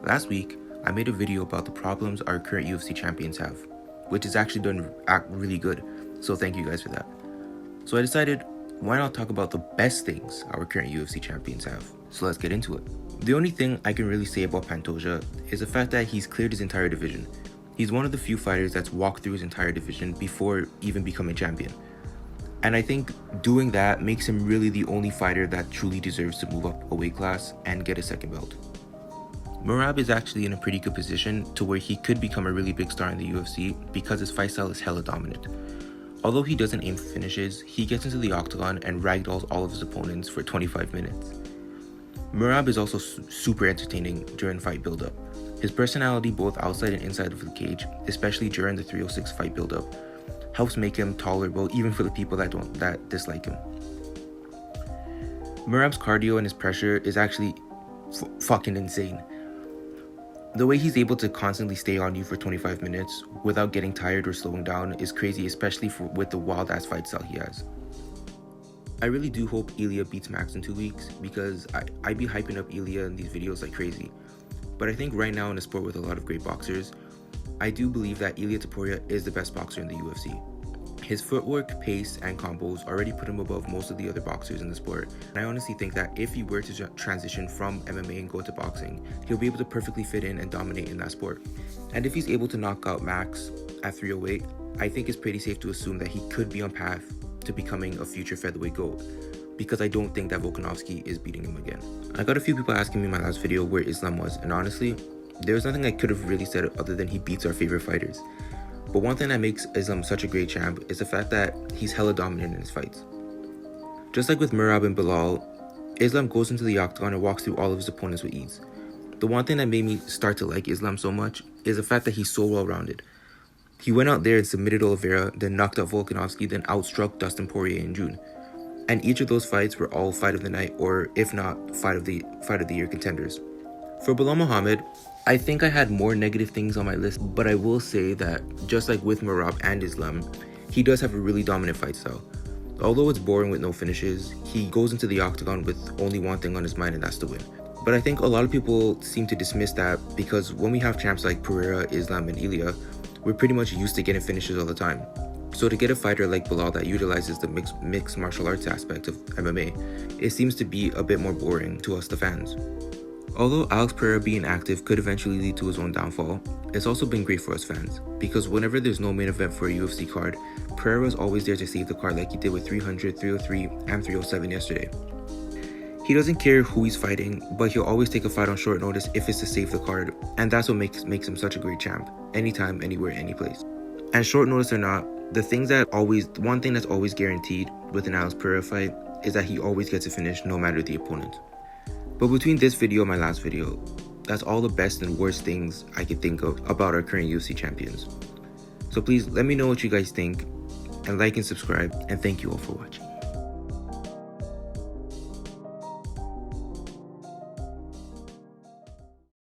Last week, I made a video about the problems our current UFC champions have, which is actually done really good, so thank you guys for that. So I decided, why not talk about the best things our current UFC champions have? So let's get into it. The only thing I can really say about Pantoja is the fact that he's cleared his entire division. He's one of the few fighters that's walked through his entire division before even becoming champion. And I think doing that makes him really the only fighter that truly deserves to move up a weight class and get a second belt. Moraga is actually in a pretty good position to where he could become a really big star in the UFC because his fight style is hella dominant. Although he doesn't aim for finishes, he gets into the octagon and ragdolls all of his opponents for 25 minutes. Moraga is also super entertaining during fight build-up. His personality both outside and inside of the cage, especially during the 306 fight build-up, helps make him tolerable even for the people that dislike him. Moraga's cardio and his pressure is actually fucking insane. The way he's able to constantly stay on you for 25 minutes without getting tired or slowing down is crazy, especially with the wild ass fight style he has. I really do hope Ilya beats Max in 2 weeks because I be hyping up Ilya in these videos like crazy. But I think right now in a sport with a lot of great boxers, I do believe that Ilya Toria is the best boxer in the UFC. His footwork, pace, and combos already put him above most of the other boxers in the sport. And I honestly think that if he were to transition from MMA and go to boxing, he'll be able to perfectly fit in and dominate in that sport. And if he's able to knock out Max at 308, I think it's pretty safe to assume that he could be on path to becoming a future featherweight GOAT, because I don't think that Volkanovski is beating him again. I got a few people asking me in my last video where Islam was, and honestly, there's nothing I could have really said other than he beats our favorite fighters. But one thing that makes Islam such a great champ is the fact that he's hella dominant in his fights. Just like with Merab and Bilal, Islam goes into the octagon and walks through all of his opponents with ease. The one thing that made me start to like Islam so much is the fact that he's so well-rounded. He went out there and submitted Oliveira, then knocked out Volkanovski, then outstruck Dustin Poirier in June. And each of those fights were all fight of the night, or if not, fight of the year contenders. For Bilal Muhammad, I think I had more negative things on my list, but I will say that just like with Merab and Islam, he does have a really dominant fight style. Although it's boring with no finishes, he goes into the octagon with only one thing on his mind, and that's to win. But I think a lot of people seem to dismiss that because when we have champs like Pereira, Islam, and Ilya, we're pretty much used to getting finishes all the time. So to get a fighter like Bilal that utilizes the mixed martial arts aspect of MMA, it seems to be a bit more boring to us the fans. Although Alex Pereira being active could eventually lead to his own downfall, it's also been great for us fans, because whenever there's no main event for a UFC card, Pereira is always there to save the card like he did with 300, 303, and 307 yesterday. He doesn't care who he's fighting, but he'll always take a fight on short notice if it's to save the card, and that's what makes him such a great champ, anytime, anywhere, anyplace. And short notice or not, one thing that's always guaranteed with an Alex Pereira fight is that he always gets a finish no matter the opponent. But between this video and my last video, that's all the best and worst things I could think of about our current UFC champions. So please let me know what you guys think, and like and subscribe, and thank you all for watching.